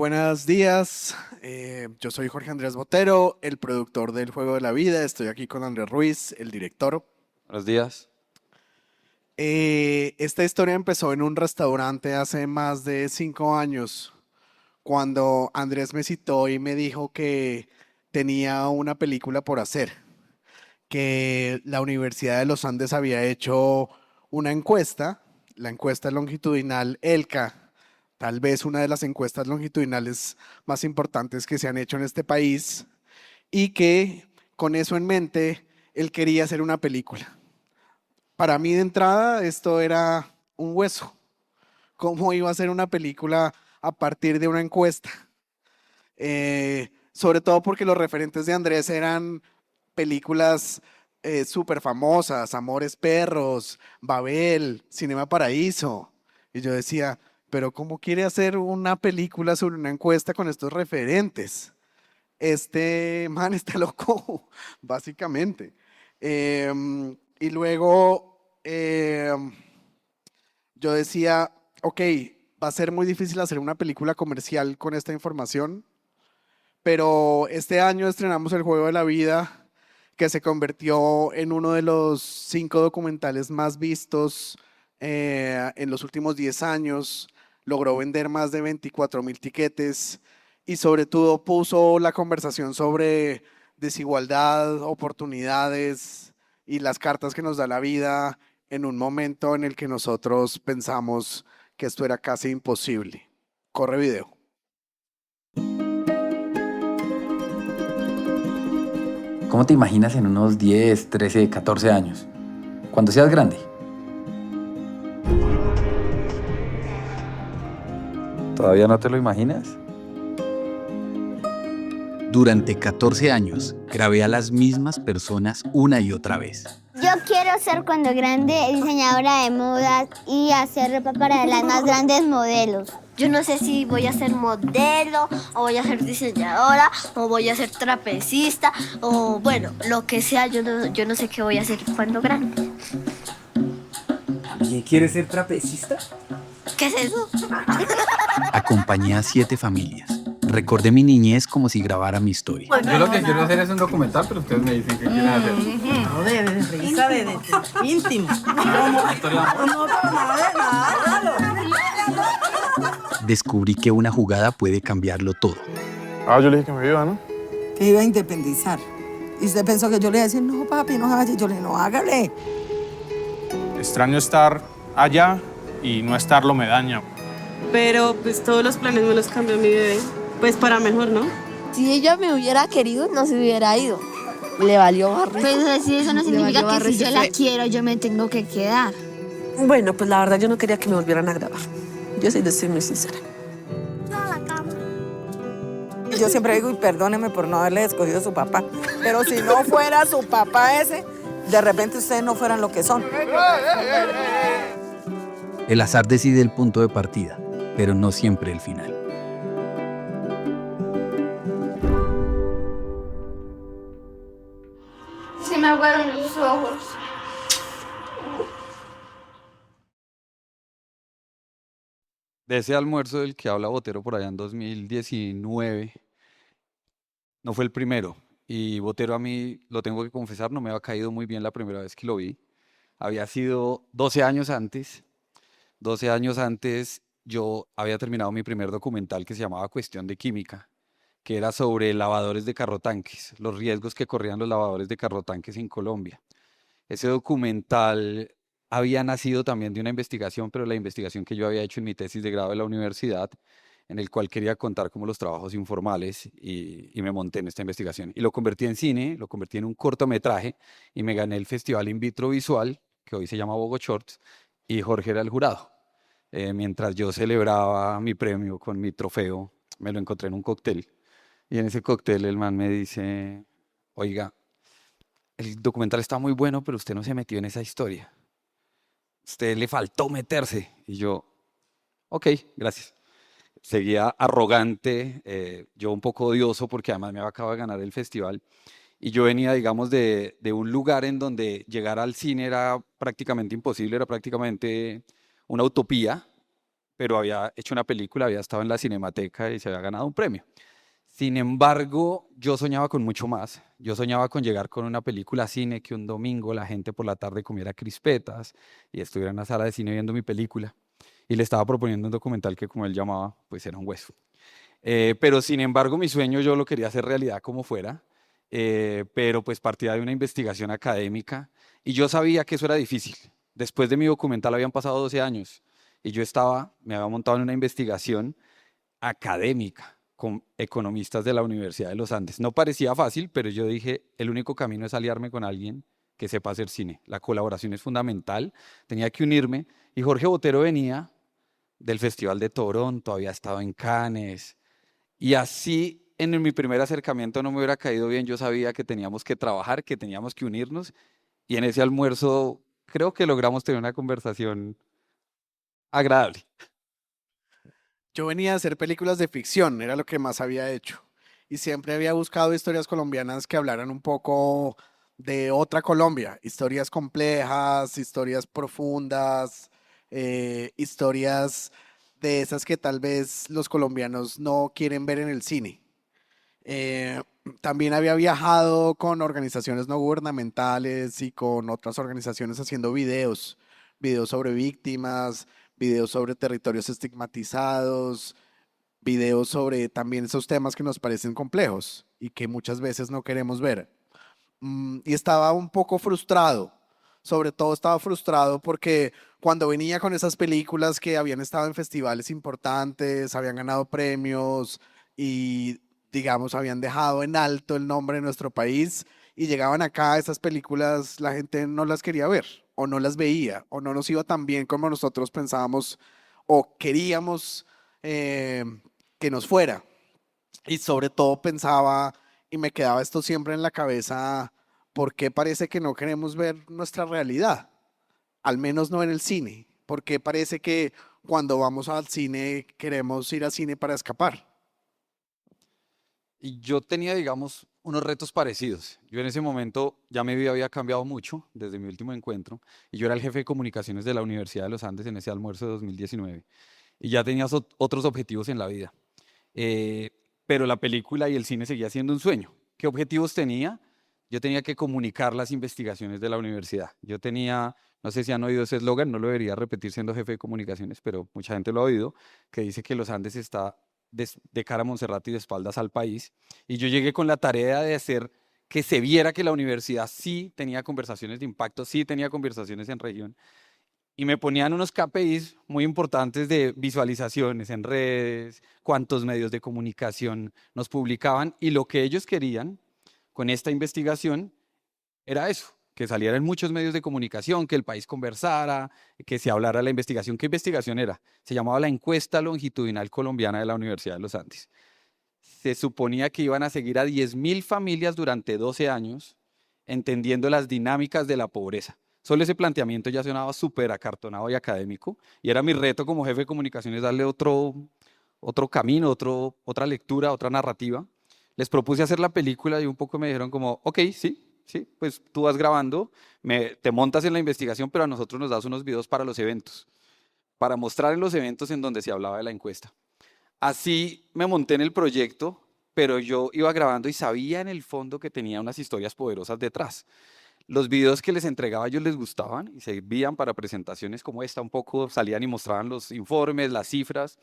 Muy buenos días, yo soy Jorge Andrés Botero, el productor del Juego de la Vida. Estoy aquí con Andrés Ruiz, el director. Buenos días. Esta historia empezó en un restaurante hace más de 5 años, cuando Andrés me citó y me dijo que tenía una película por hacer, que la Universidad de los Andes había hecho una encuesta, la encuesta longitudinal ELCA, tal vez una de las encuestas longitudinales más importantes que se han hecho en este país, y que con eso en mente él quería hacer una película. Para mí de entrada esto era un hueso. ¿Cómo iba a ser una película a partir de una encuesta? Sobre todo porque los referentes de Andrés eran películas súper famosas: Amores Perros, Babel, Cinema Paraíso. Y yo decía, pero ¿cómo quiere hacer una película sobre una encuesta con estos referentes? Este man está loco, básicamente. Y luego yo decía, ok, va a ser muy difícil hacer una película comercial con esta información, pero este año estrenamos El Juego de la Vida, que se convirtió en uno de los 5 documentales más vistos en los últimos 10 años. Logró vender más de 24.000 tiquetes y sobre todo puso la conversación sobre desigualdad, oportunidades y las cartas que nos da la vida en un momento en el que nosotros pensamos que esto era casi imposible. Corre video. ¿Cómo te imaginas en unos 10, 13, 14 años? Cuando seas grande. ¿Todavía no te lo imaginas? Durante 14 años, grabé a las mismas personas una y otra vez. Yo quiero ser cuando grande diseñadora de modas y hacer ropa para las más grandes modelos. Yo no sé si voy a ser modelo, o voy a ser diseñadora, o voy a ser trapecista, o bueno, lo que sea, yo no sé qué voy a hacer cuando grande. ¿Y quieres ser trapecista? ¿Qué es eso? Acompañé a 7 familias. Recordé mi niñez como si grabara mi historia. Yo lo que quiero hacer es un documental, pero ustedes me dicen qué quieren hacer. No, de risa, de íntimo. Descubrí que una jugada puede cambiarlo todo. Yo le dije que me viva, ¿no? Que iba a independizar. Y usted pensó que yo le iba a decir, no, papi, no hagas. Yo le dije, no, hágale. Extraño estar allá y no estarlo me daña. Pero pues todos los planes me los cambió mi bebé. Pues para mejor, ¿no? Si ella me hubiera querido, no se hubiera ido. Le valió barrer. Pues sí, eso no significa que si yo la quiero, yo me tengo que quedar. Bueno, pues la verdad yo no quería que me volvieran a grabar. Yo sí soy muy sincera. Yo siempre digo, y perdóneme por no haberle escogido a su papá. Pero si no fuera su papá ese, de repente ustedes no fueran lo que son. El azar decide el punto de partida, pero no siempre el final. Se me aguaron los ojos. De ese almuerzo del que habla Botero por allá en 2019, no fue el primero. Y Botero, a mí, lo tengo que confesar, no me había caído muy bien la primera vez que lo vi. Había sido 12 años antes. 12 años antes yo había terminado mi primer documental que se llamaba Cuestión de Química, que era sobre lavadores de carrotanques, los riesgos que corrían los lavadores de carrotanques en Colombia. Ese documental había nacido también de una investigación, pero la investigación que yo había hecho en mi tesis de grado de la universidad, en el cual quería contar como los trabajos informales, y me monté en esta investigación. Y lo convertí en cine, lo convertí en un cortometraje y me gané el Festival In Vitro Visual, que hoy se llama Bogo Shorts, y Jorge era el jurado. Mientras yo celebraba mi premio con mi trofeo, me lo encontré en un cóctel. Y en ese cóctel el man me dice, oiga, el documental está muy bueno, pero usted no se metió en esa historia. Usted le faltó meterse. Y yo, ok, gracias. Seguía arrogante, yo un poco odioso porque además me acababa de ganar el festival. Y yo venía, digamos, de un lugar en donde llegar al cine era prácticamente imposible, era prácticamente una utopía. pero había hecho una película, había estado en la Cinemateca y se había ganado un premio. Sin embargo, yo soñaba con mucho más. Yo soñaba con llegar con una película a cine, que un domingo la gente por la tarde comiera crispetas y estuviera en la sala de cine viendo mi película. Y le estaba proponiendo un documental que, como él llamaba, pues era un hueso. Pero sin embargo, mi sueño yo lo quería hacer realidad como fuera, pero pues partía de una investigación académica y yo sabía que eso era difícil. Después de mi documental habían pasado 12 años y yo me había montado en una investigación académica con economistas de la Universidad de los Andes. No parecía fácil, pero yo dije, el único camino es aliarme con alguien que sepa hacer cine. La colaboración es fundamental, tenía que unirme y Jorge Botero venía del Festival de Toronto, había estado en Cannes y así en mi primer acercamiento no me hubiera caído bien, yo sabía que teníamos que trabajar, que teníamos que unirnos y en ese almuerzo creo que logramos tener una conversación agradable. Yo venía a hacer películas de ficción, era lo que más había hecho. Y siempre había buscado historias colombianas que hablaran un poco de otra Colombia, historias complejas, historias profundas, historias de esas que tal vez los colombianos no quieren ver en el cine. Eh, También había viajado con organizaciones no gubernamentales y con otras organizaciones haciendo videos, videos sobre víctimas, videos sobre territorios estigmatizados, videos sobre también esos temas que nos parecen complejos y que muchas veces no queremos ver. Y estaba un poco frustrado, sobre todo estaba frustrado porque cuando venía con esas películas que habían estado en festivales importantes, habían ganado premios y digamos habían dejado en alto el nombre de nuestro país y llegaban acá, esas películas la gente no las quería ver o no las veía o no nos iba tan bien como nosotros pensábamos o queríamos eh, que nos fuera. Y sobre todo pensaba y me quedaba esto siempre en la cabeza, ¿por qué parece que no queremos ver nuestra realidad? Al menos no en el cine. ¿Por qué parece que cuando vamos al cine queremos ir al cine para escapar? Y yo tenía, digamos, unos retos parecidos. Yo en ese momento ya mi vida había cambiado mucho desde mi último encuentro y yo era el jefe de comunicaciones de la Universidad de los Andes en ese almuerzo de 2019 y ya tenía otros objetivos en la vida. Eh, pero la película y el cine seguía siendo un sueño. ¿Qué objetivos tenía? Yo tenía que comunicar las investigaciones de la universidad. Yo tenía, no sé si han oído ese eslogan, no lo debería repetir siendo jefe de comunicaciones, pero mucha gente lo ha oído, que dice que los Andes está de cara a Monserrate y de espaldas al país. Y yo llegué con la tarea de hacer que se viera que la universidad sí tenía conversaciones de impacto, sí tenía conversaciones en región. Y me ponían unos KPIs muy importantes de visualizaciones en redes, cuántos medios de comunicación nos publicaban. Y lo que ellos querían con esta investigación era eso, que saliera en muchos medios de comunicación, que el país conversara, que se hablara de la investigación. ¿Qué investigación era? Se llamaba la Encuesta Longitudinal Colombiana de la Universidad de los Andes. Se suponía que iban a seguir a 10.000 familias durante 12 años, entendiendo las dinámicas de la pobreza. Solo ese planteamiento ya sonaba súper acartonado y académico, y era mi reto como jefe de comunicaciones darle otro camino, otra lectura, otra narrativa. Les propuse hacer la película y un poco me dijeron como, ok, sí, pues tú vas grabando, te montas en la investigación, pero a nosotros nos das unos videos para los eventos, para mostrar en los eventos en donde se hablaba de la encuesta. Así me monté en el proyecto, pero yo iba grabando y sabía en el fondo que tenía unas historias poderosas detrás. Los videos que les entregaba a ellos les gustaban y servían para presentaciones como esta, un poco salían y mostraban los informes, las cifras,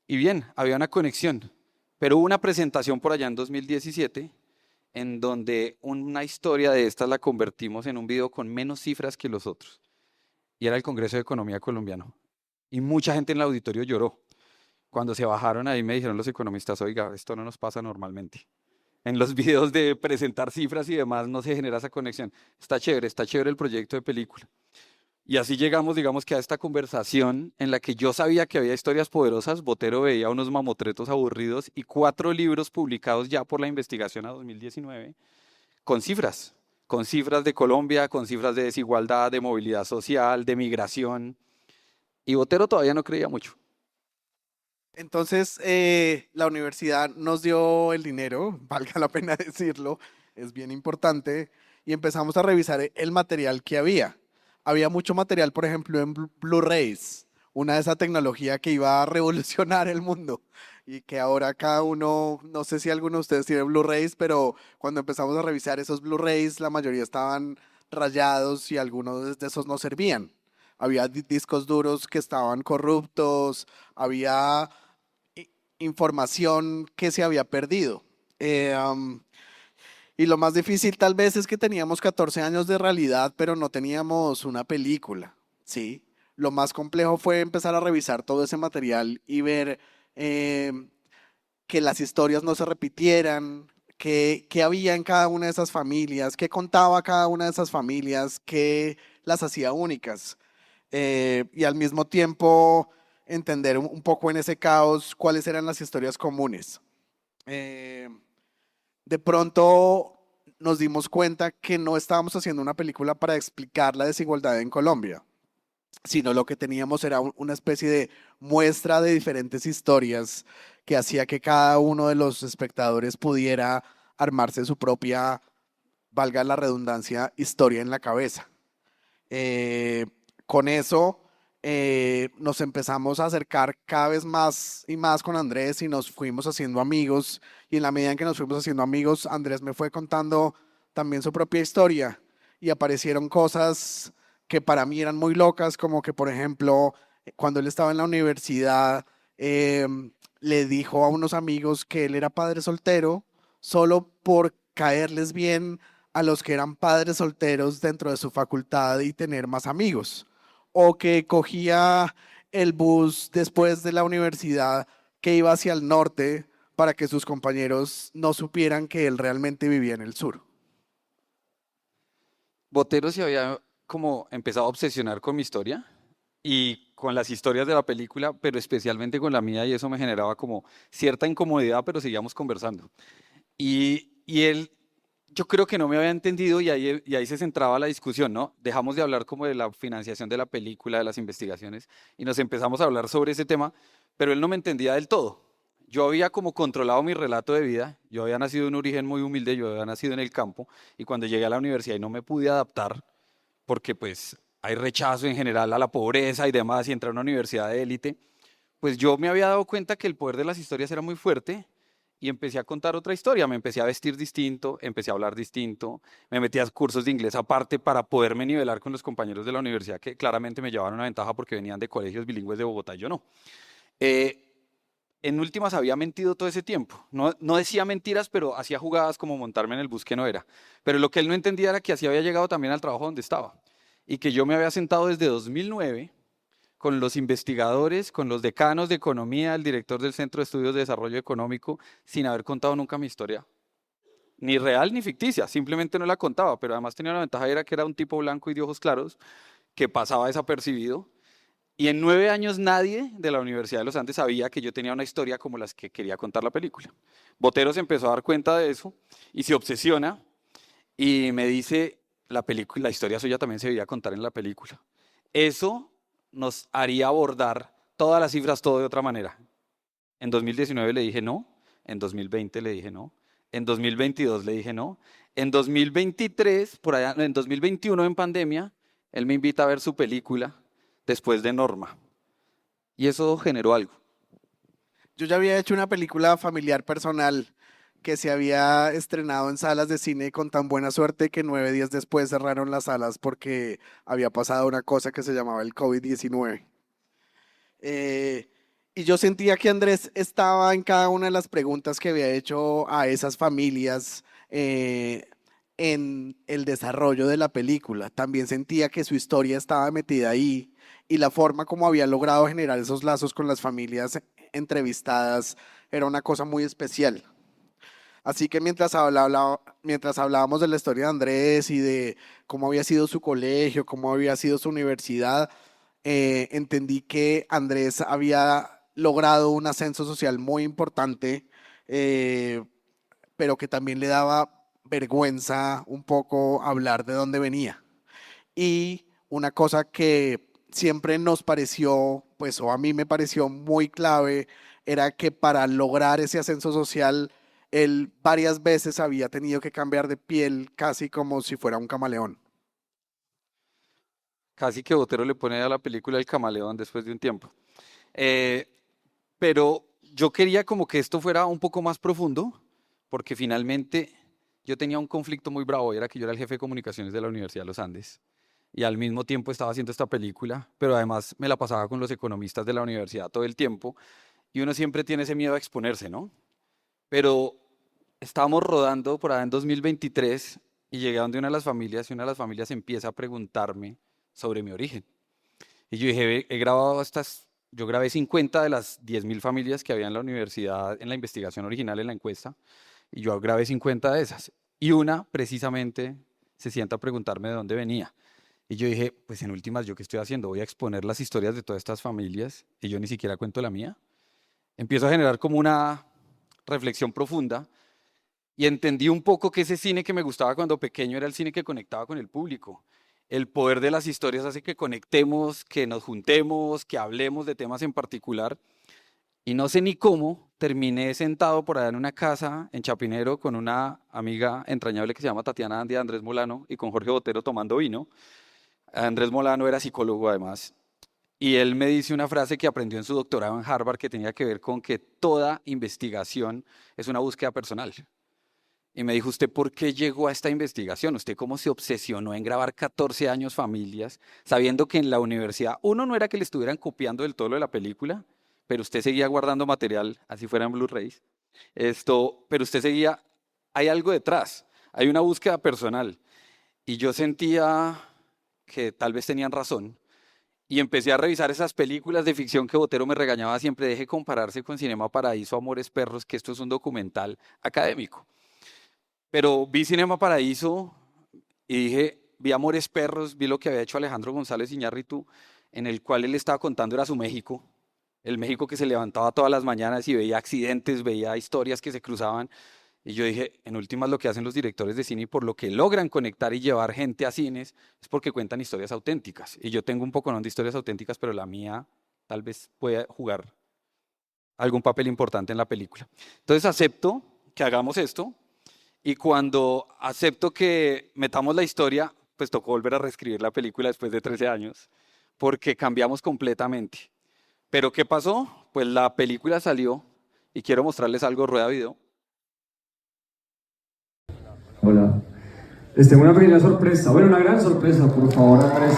y bien, había una conexión. Pero hubo una presentación por allá en 2017 en donde una historia de estas la convertimos en un video con menos cifras que los otros. Y era el Congreso de Economía colombiano. Y mucha gente en el auditorio lloró. Cuando se bajaron ahí me dijeron los economistas, oiga, esto no nos pasa normalmente. En los videos de presentar cifras y demás no se genera esa conexión. Está chévere el proyecto de película. Y así llegamos, digamos que a esta conversación en la que yo sabía que había historias poderosas, Botero veía unos mamotretos aburridos y 4 libros publicados ya por la investigación a 2019 con cifras de Colombia, con cifras de desigualdad, de movilidad social, de migración. Y Botero todavía no creía mucho. Entonces, la universidad nos dio el dinero, valga la pena decirlo, es bien importante, y empezamos a revisar el material que había. Había mucho material, por ejemplo, en Blu-rays una de esa tecnología que iba a revolucionar el mundo y que ahora cada uno, no sé si alguno de ustedes tiene Blu-rays, pero cuando empezamos a revisar esos Blu-rays, la mayoría estaban rayados y algunos de esos no servían. Había discos duros que estaban corruptos, había i- información que se había perdido. Y lo más difícil tal vez es que teníamos 14 años de realidad, pero no teníamos una película, ¿sí? Lo más complejo fue empezar a revisar todo ese material y ver eh, que las historias no se repitieran, qué había en cada una de esas familias, qué contaba cada una de esas familias, qué las hacía únicas. Y al mismo tiempo entender un poco en ese caos cuáles eran las historias comunes. Eh, de pronto nos dimos cuenta que no estábamos haciendo una película para explicar la desigualdad en Colombia, sino lo que teníamos era una especie de muestra de diferentes historias que hacía que cada uno de los espectadores pudiera armarse su propia, valga la redundancia, historia en la cabeza. Eh, con eso nos empezamos a acercar cada vez más y más con Andrés y nos fuimos haciendo amigos y en la medida en que nos fuimos haciendo amigos, Andrés me fue contando también su propia historia y aparecieron cosas que para mí eran muy locas, como que por ejemplo, cuando él estaba en la universidad, le dijo a unos amigos que él era padre soltero solo por caerles bien a los que eran padres solteros dentro de su facultad y tener más amigos. O que cogía el bus después de la universidad que iba hacia el norte para que sus compañeros no supieran que él realmente vivía en el sur. Botero se había como empezado a obsesionar con mi historia y con las historias de la película, pero especialmente con la mía, y eso me generaba como cierta incomodidad, pero seguíamos conversando. Y él, yo creo que no me había entendido y ahí se centraba la discusión, ¿no? Dejamos de hablar como de la financiación de la película, de las investigaciones, y nos empezamos a hablar sobre ese tema, pero él no me entendía del todo. Yo había como controlado mi relato de vida, yo había nacido en un origen muy humilde, yo había nacido en el campo, y cuando llegué a la universidad y no me pude adaptar, porque pues hay rechazo en general a la pobreza y demás, y entré a una universidad de élite, pues yo me había dado cuenta que el poder de las historias era muy fuerte y empecé a contar otra historia, me empecé a vestir distinto, empecé a hablar distinto, me metí a cursos de inglés aparte para poderme nivelar con los compañeros de la universidad que claramente me llevaban una ventaja porque venían de colegios bilingües de Bogotá y yo no. Eh, en últimas había mentido todo ese tiempo, no decía mentiras, pero hacía jugadas como montarme en el bus que no era. Pero lo que él no entendía era que así había llegado también al trabajo donde estaba y que yo me había sentado desde 2009 con los investigadores, con los decanos de economía, el director del Centro de Estudios de Desarrollo Económico, sin haber contado nunca mi historia. Ni real ni ficticia, simplemente no la contaba, pero además tenía una ventaja, era que era un tipo blanco y de ojos claros, que pasaba desapercibido. Y en 9 años nadie de la Universidad de los Andes sabía que yo tenía una historia como las que quería contar la película. Botero se empezó a dar cuenta de eso y se obsesiona y me dice, la película, la historia suya también se debería contar en la película. Eso nos haría abordar todas las cifras todo de otra manera. En 2019 le dije no, en 2020 le dije no, en 2022 le dije no, en 2023, por allá, en 2021 en pandemia, él me invita a ver su película después de Norma. Y eso generó algo. Yo ya había hecho una película familiar personal que se había estrenado en salas de cine con tan buena suerte que 9 días después cerraron las salas porque había pasado una cosa que se llamaba el COVID-19. Eh, y yo sentía que Andrés estaba en cada una de las preguntas que había hecho a esas familias en el desarrollo de la película. También sentía que su historia estaba metida ahí y la forma como había logrado generar esos lazos con las familias entrevistadas era una cosa muy especial. Así que mientras hablábamos de la historia de Andrés y de cómo había sido su colegio, cómo había sido su universidad, entendí que Andrés había logrado un ascenso social muy importante, eh, pero que también le daba vergüenza un poco hablar de dónde venía. Y una cosa que siempre nos pareció, pues, o a mí me pareció muy clave, era que para lograr ese ascenso social, él varias veces había tenido que cambiar de piel casi como si fuera un camaleón. Casi que Botero le pone a la película El Camaleón después de un tiempo. Eh, pero yo quería como que esto fuera un poco más profundo, porque finalmente yo tenía un conflicto muy bravo, y era que yo era el jefe de comunicaciones de la Universidad de los Andes, y al mismo tiempo estaba haciendo esta película, pero además me la pasaba con los economistas de la universidad todo el tiempo, y uno siempre tiene ese miedo a exponerse, ¿no? Pero estábamos rodando por allá en 2023 y llegué a donde una de las familias, y una de las familias empieza a preguntarme sobre mi origen. Y yo dije, "Ve, he grabado yo grabé 50 de las 10.000 familias que había en la universidad en la investigación original, en la encuesta, y yo grabé 50 de esas. Y una, precisamente, se sienta a preguntarme de dónde venía. Y yo dije, pues en últimas, ¿yo qué estoy haciendo? Voy a exponer las historias de todas estas familias y yo ni siquiera cuento la mía. Empiezo a generar como una reflexión profunda y entendí un poco que ese cine que me gustaba cuando pequeño era el cine que conectaba con el público. El poder de las historias hace que conectemos, que nos juntemos, que hablemos de temas en particular. Y no sé ni cómo, terminé sentado por allá en una casa en Chapinero con una amiga entrañable que se llama Tatiana Andia, Andrés Molano, y con Jorge Botero tomando vino. Andrés Molano era psicólogo además. Y él me dice una frase que aprendió en su doctorado en Harvard que tenía que ver con que toda investigación es una búsqueda personal. Y me dijo, ¿usted por qué llegó a esta investigación? ¿Usted cómo se obsesionó en grabar 14 años familias, sabiendo que en la universidad, uno no era que le estuvieran copiando del todo lo de la película, pero usted seguía guardando material, así fuera en Blu-rays, pero usted seguía, hay algo detrás, hay una búsqueda personal. Y yo sentía que tal vez tenían razón, y empecé a revisar esas películas de ficción que Botero me regañaba siempre, deje compararse con Cinema Paradiso, Amores Perros, que esto es un documental académico. Pero vi Cinema Paraíso y dije, vi Amores Perros, vi lo que había hecho Alejandro González Iñárritu, en el cual él estaba contando era su México, el México que se levantaba todas las mañanas y veía accidentes, veía historias que se cruzaban. Y yo dije, en últimas lo que hacen los directores de cine y por lo que logran conectar y llevar gente a cines es porque cuentan historias auténticas. Y yo tengo un poco de historias auténticas, pero la mía tal vez pueda jugar algún papel importante en la película. Entonces acepto que hagamos esto. Y cuando acepto que metamos la historia, pues tocó volver a reescribir la película después de 13 años, porque cambiamos completamente. ¿Pero qué pasó? Pues la película salió y quiero mostrarles algo, rueda video. Hola. Les tengo una pequeña sorpresa, bueno, una gran sorpresa, por favor, Andrés,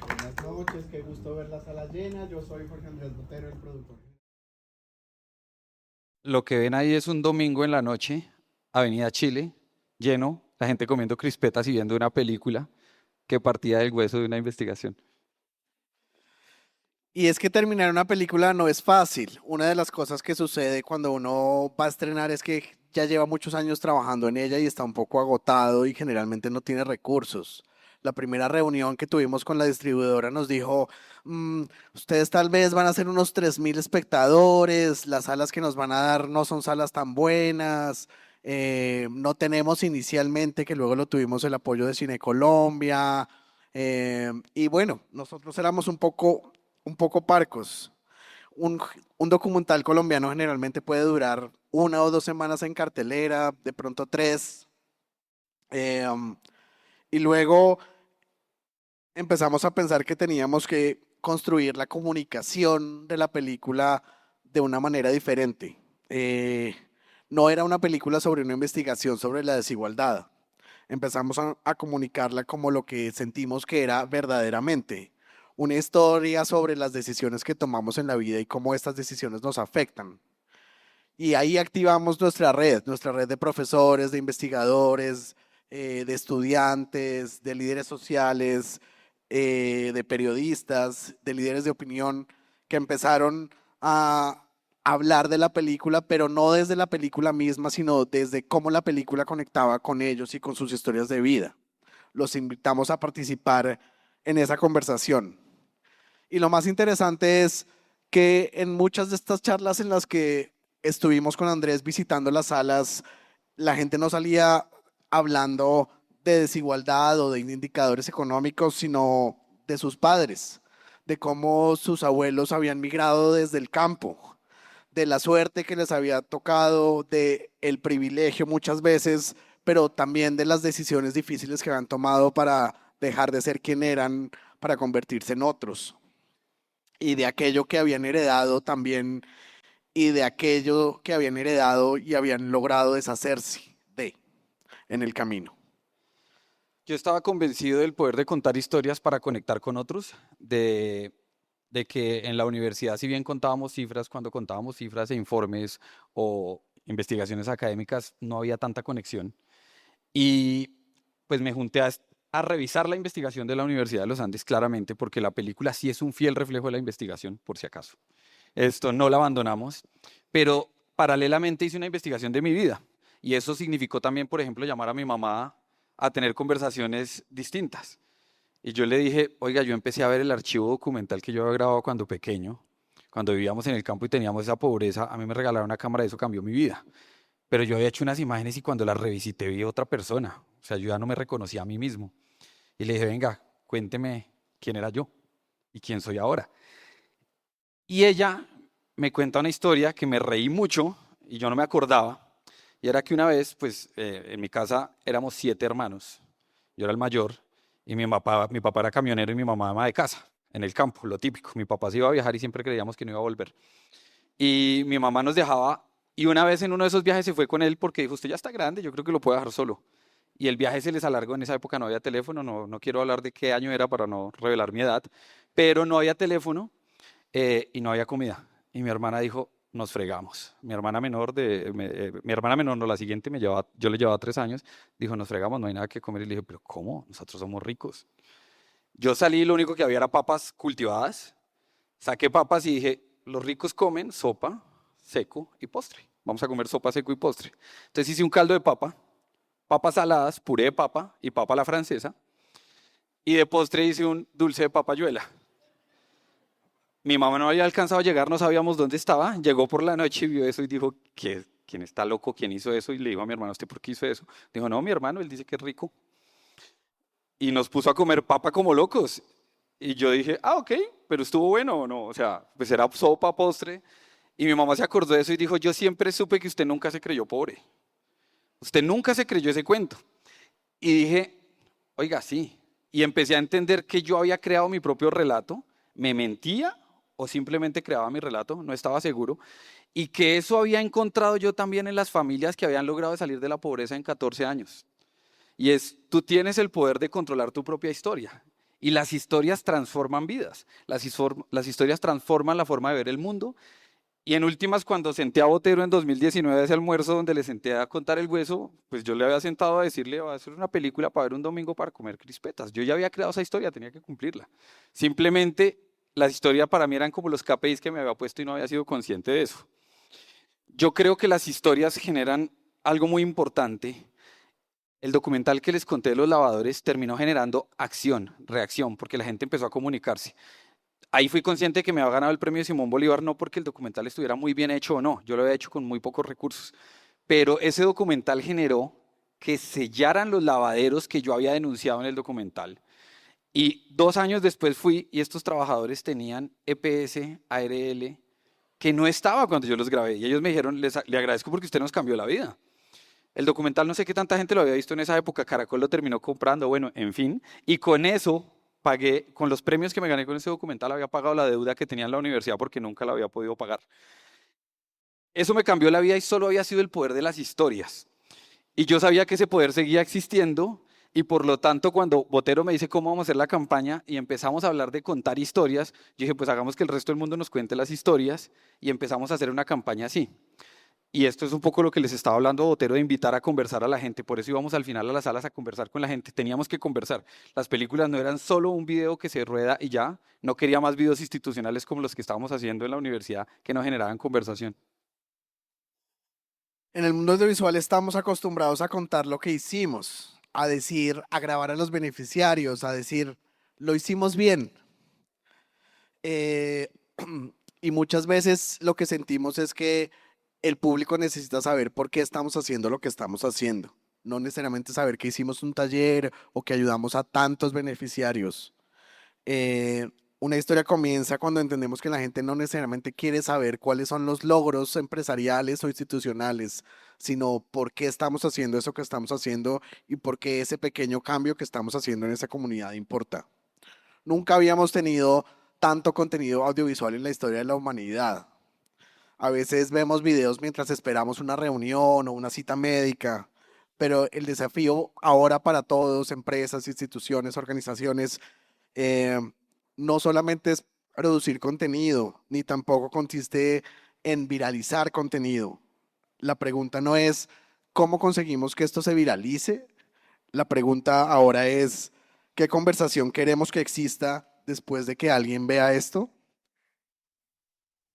Buenas noches, qué gusto ver la sala llena. Yo soy Jorge Andrés Botero, el productor. Lo que ven ahí es un domingo en la noche, Avenida Chile, lleno, la gente comiendo crispetas y viendo una película que partía del hueso de una investigación. Y es que terminar una película no es fácil. Una de las cosas que sucede cuando uno va a estrenar es que ya lleva muchos años trabajando en ella y está un poco agotado y generalmente no tiene recursos. La primera reunión que tuvimos con la distribuidora nos dijo, ustedes tal vez van a ser unos 3.000 espectadores, las salas que nos van a dar no son salas tan buenas, no tenemos inicialmente, que luego lo tuvimos el apoyo de Cine Colombia, y bueno, nosotros éramos un poco parcos. Un documental colombiano generalmente puede durar 1 o 2 semanas en cartelera, de pronto 3. Y luego empezamos a pensar que teníamos que construir la comunicación de la película de una manera diferente. No era una película sobre una investigación sobre la desigualdad. Empezamos a comunicarla como lo que sentimos que era verdaderamente. Una historia sobre las decisiones que tomamos en la vida y cómo estas decisiones nos afectan. Y ahí activamos nuestra red de profesores, de investigadores, de estudiantes, de líderes sociales, de periodistas, de líderes de opinión, que empezaron a hablar de la película, pero no desde la película misma, sino desde cómo la película conectaba con ellos y con sus historias de vida. Los invitamos a participar en esa conversación. Y lo más interesante es que en muchas de estas charlas en las que estuvimos con Andrés visitando las salas, la gente no salía hablando de desigualdad o de indicadores económicos, sino de sus padres, de cómo sus abuelos habían migrado desde el campo, de la suerte que les había tocado, de el privilegio muchas veces, pero también de las decisiones difíciles que habían tomado para dejar de ser quien eran, para convertirse en otros, y de aquello que habían heredado también, y de aquello que habían heredado y habían logrado deshacerse de en el camino. Yo estaba convencido del poder de contar historias para conectar con otros, de que en la universidad, si bien contábamos cifras, cuando contábamos cifras e informes o investigaciones académicas, no había tanta conexión. Y pues me junté a revisar la investigación de la Universidad de los Andes claramente, porque la película sí es un fiel reflejo de la investigación, por si acaso. Esto no la abandonamos, pero paralelamente hice una investigación de mi vida. Y eso significó también, por ejemplo, llamar a mi mamá a tener conversaciones distintas. Y yo le dije, oiga, yo empecé a ver el archivo documental que yo había grabado cuando pequeño, cuando vivíamos en el campo y teníamos esa pobreza, a mí me regalaron una cámara y eso cambió mi vida. Pero yo había hecho unas imágenes y cuando las revisité vi a otra persona, o sea, yo ya no me reconocía a mí mismo. Y le dije, venga, cuénteme quién era yo y quién soy ahora. Y ella me cuenta una historia que me reí mucho y yo no me acordaba. Y era que una vez, pues, en mi casa éramos 7 hermanos. Yo era el mayor y mi papá era camionero y mi mamá ama de casa, en el campo, lo típico. Mi papá se iba a viajar y siempre creíamos que no iba a volver. Y mi mamá nos dejaba, y una vez en uno de esos viajes se fue con él porque dijo, usted ya está grande, yo creo que lo puede dejar solo. Y el viaje se les alargó, en esa época no había teléfono, no quiero hablar de qué año era para no revelar mi edad, pero no había teléfono y no había comida. Y mi hermana dijo, nos fregamos. Mi hermana menor, no, la siguiente, yo le llevaba 3 años, dijo, nos fregamos, no hay nada que comer. Y le dije, pero ¿cómo? Nosotros somos ricos. Yo salí, lo único que había era papas cultivadas, saqué papas y dije, los ricos comen sopa, seco y postre. Vamos a comer sopa, seco y postre. Entonces hice un caldo de papa, papas saladas, puré de papa y papa a la francesa. Y de postre hice un dulce de papayuela. Mi mamá no había alcanzado a llegar, no sabíamos dónde estaba. Llegó por la noche y vio eso y dijo, ¿quién está loco? ¿Quién hizo eso? Y le dijo a mi hermano, ¿usted por qué hizo eso? Dijo, no, mi hermano, él dice que es rico. Y nos puso a comer papa como locos. Y yo dije, ok, pero estuvo bueno o no. O sea, pues era sopa, postre. Y mi mamá se acordó de eso y dijo, yo siempre supe que usted nunca se creyó pobre. Usted nunca se creyó ese cuento. Y dije, oiga, sí. Y empecé a entender que yo había creado mi propio relato, me mentía o simplemente creaba mi relato, no estaba seguro, y que eso había encontrado yo también en las familias que habían logrado salir de la pobreza en 14 años. Y tú tienes el poder de controlar tu propia historia. Y las historias transforman vidas, las historias transforman la forma de ver el mundo. Y en últimas, cuando senté a Botero en 2019 ese almuerzo donde le senté a contar el hueso, pues yo le había sentado a decirle, va a hacer una película para ver un domingo para comer crispetas. Yo ya había creado esa historia, tenía que cumplirla. Simplemente las historias para mí eran como los KPIs que me había puesto y no había sido consciente de eso. Yo creo que las historias generan algo muy importante. El documental que les conté de los lavadores terminó generando acción, reacción, porque la gente empezó a comunicarse. Ahí fui consciente de que me había ganado el premio Simón Bolívar, no porque el documental estuviera muy bien hecho o no, yo lo había hecho con muy pocos recursos, pero ese documental generó que sellaran los lavaderos que yo había denunciado en el documental. Y 2 años después fui y estos trabajadores tenían EPS, ARL, que no estaba cuando yo los grabé. Y ellos me dijeron, le agradezco porque usted nos cambió la vida. El documental no sé qué tanta gente lo había visto en esa época, Caracol lo terminó comprando, bueno, en fin. Y con eso pagué, con los premios que me gané con ese documental, había pagado la deuda que tenía en la universidad porque nunca la había podido pagar. Eso me cambió la vida y solo había sido el poder de las historias. Y yo sabía que ese poder seguía existiendo. Y por lo tanto, cuando Botero me dice cómo vamos a hacer la campaña y empezamos a hablar de contar historias, yo dije, pues hagamos que el resto del mundo nos cuente las historias y empezamos a hacer una campaña así. Y esto es un poco lo que les estaba hablando Botero, de invitar a conversar a la gente. Por eso íbamos al final a las salas a conversar con la gente. Teníamos que conversar. Las películas no eran solo un video que se rueda y ya. No quería más videos institucionales como los que estábamos haciendo en la universidad que no generaban conversación. En el mundo audiovisual estamos acostumbrados a contar lo que hicimos, a decir, a grabar a los beneficiarios, a decir, lo hicimos bien. Y muchas veces lo que sentimos es que el público necesita saber por qué estamos haciendo lo que estamos haciendo. No necesariamente saber que hicimos un taller o que ayudamos a tantos beneficiarios. Una historia comienza cuando entendemos que la gente no necesariamente quiere saber cuáles son los logros empresariales o institucionales, sino por qué estamos haciendo eso que estamos haciendo y por qué ese pequeño cambio que estamos haciendo en esa comunidad importa. Nunca habíamos tenido tanto contenido audiovisual en la historia de la humanidad. A veces vemos videos mientras esperamos una reunión o una cita médica, pero el desafío ahora para todos, empresas, instituciones, organizaciones, no solamente es producir contenido, ni tampoco consiste en viralizar contenido. La pregunta no es cómo conseguimos que esto se viralice. La pregunta ahora es ¿qué conversación queremos que exista después de que alguien vea esto?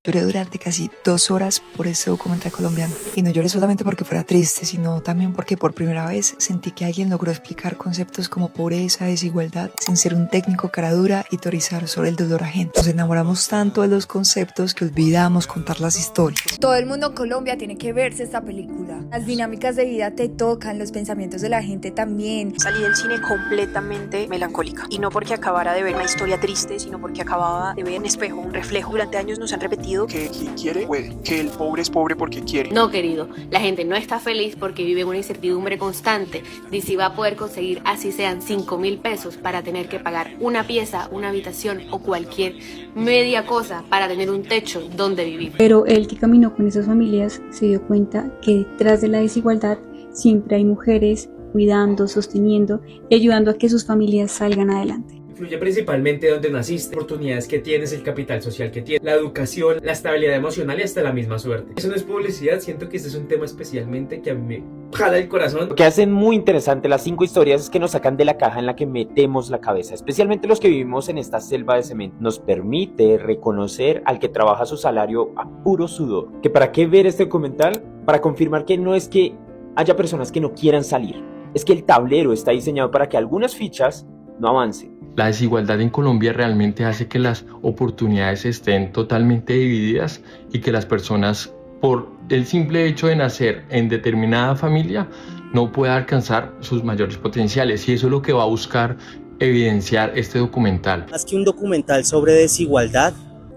Lloré durante casi 2 horas por este documental colombiano. Y no lloré solamente porque fuera triste, sino también porque por primera vez sentí que alguien logró explicar conceptos como pobreza, desigualdad, sin ser un técnico cara dura y teorizar sobre el dolor ajeno. Nos enamoramos tanto de los conceptos que olvidamos contar las historias. Todo el mundo en Colombia tiene que verse esta película. Las dinámicas de vida te tocan, los pensamientos de la gente también. Salí del cine completamente melancólica. Y no porque acabara de ver una historia triste, sino porque acababa de ver un espejo, un reflejo. Durante años nos han repetido que quien quiere puede, que el pobre es pobre porque quiere. No, querido, la gente no está feliz porque vive en una incertidumbre constante de si va a poder conseguir así sean 5.000 pesos para tener que pagar una pieza, una habitación o cualquier media cosa para tener un techo donde vivir. Pero el que caminó con esas familias se dio cuenta que detrás de la desigualdad siempre hay mujeres cuidando, sosteniendo y ayudando a que sus familias salgan adelante. Influye principalmente donde naciste, oportunidades que tienes, el capital social que tienes, la educación, la estabilidad emocional y hasta la misma suerte. Eso no es publicidad, siento que este es un tema especialmente que a mí me jala el corazón. Lo que hacen muy interesante las 5 historias es que nos sacan de la caja en la que metemos la cabeza, especialmente los que vivimos en esta selva de cemento. Nos permite reconocer al que trabaja su salario a puro sudor. ¿Que para qué ver este documental? Para confirmar que no es que haya personas que no quieran salir, es que el tablero está diseñado para que algunas fichas no avancen. La desigualdad en Colombia realmente hace que las oportunidades estén totalmente divididas y que las personas, por el simple hecho de nacer en determinada familia, no puedan alcanzar sus mayores potenciales. Y eso es lo que va a buscar evidenciar este documental. Más que un documental sobre desigualdad,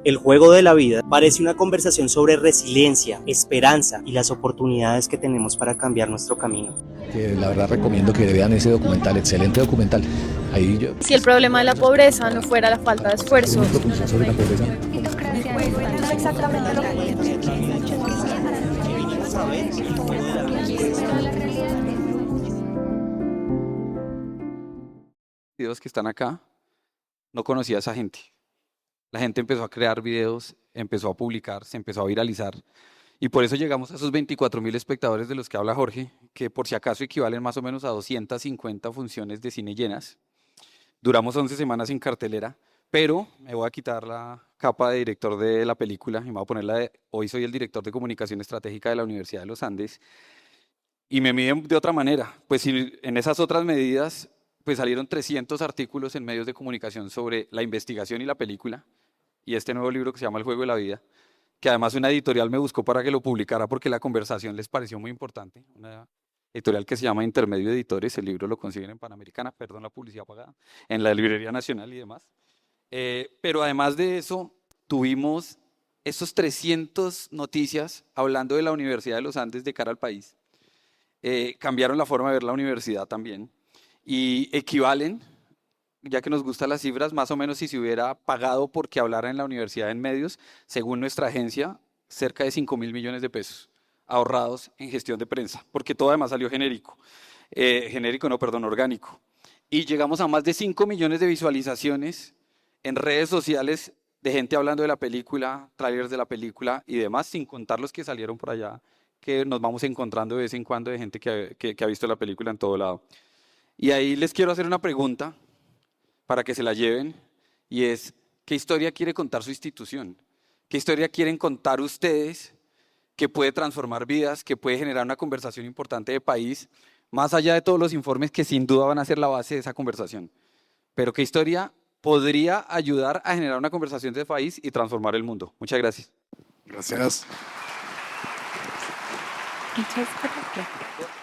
El juego de la vida parece una conversación sobre resiliencia, esperanza y las oportunidades que tenemos para cambiar nuestro camino. Que la verdad recomiendo que vean ese documental, excelente documental. Ahí yo... Si el problema de la pobreza no fuera la falta de esfuerzo. Sobre la pobreza. Videos que están acá, no conocía a esa gente. La gente empezó a crear videos, empezó a publicar, se empezó a viralizar. Y por eso llegamos a esos 24.000 espectadores de los que habla Jorge, que por si acaso equivalen más o menos a 250 funciones de cine llenas. Duramos 11 semanas en cartelera, pero me voy a quitar la capa de director de la película y me voy a poner la de, hoy soy el director de comunicación estratégica de la Universidad de los Andes, y me miden de otra manera. Pues en esas otras medidas pues salieron 300 artículos en medios de comunicación sobre la investigación y la película, y este nuevo libro que se llama El juego de la vida, que además una editorial me buscó para que lo publicara porque la conversación les pareció muy importante, una editorial que se llama Intermedio Editores. El libro lo consiguen en Panamericana, perdón la publicidad pagada, en la Librería Nacional y demás. Pero además de eso, tuvimos esos 300 noticias hablando de la Universidad de los Andes de cara al país. Cambiaron la forma de ver la universidad también, y equivalen, ya que nos gustan las cifras, más o menos si se hubiera pagado porque hablara en la universidad en medios, según nuestra agencia, cerca de 5.000 millones de pesos ahorrados en gestión de prensa, porque todo además salió orgánico. Y llegamos a más de 5 millones de visualizaciones en redes sociales de gente hablando de la película, trailers de la película y demás, sin contar los que salieron por allá, que nos vamos encontrando de vez en cuando de gente que ha visto la película en todo lado. Y ahí les quiero hacer una pregunta para que se la lleven, y es, ¿qué historia quiere contar su institución? ¿Qué historia quieren contar ustedes que puede transformar vidas, que puede generar una conversación importante de país, más allá de todos los informes que sin duda van a ser la base de esa conversación? Pero ¿qué historia podría ayudar a generar una conversación de país y transformar el mundo? Muchas gracias. Gracias. Muchas gracias.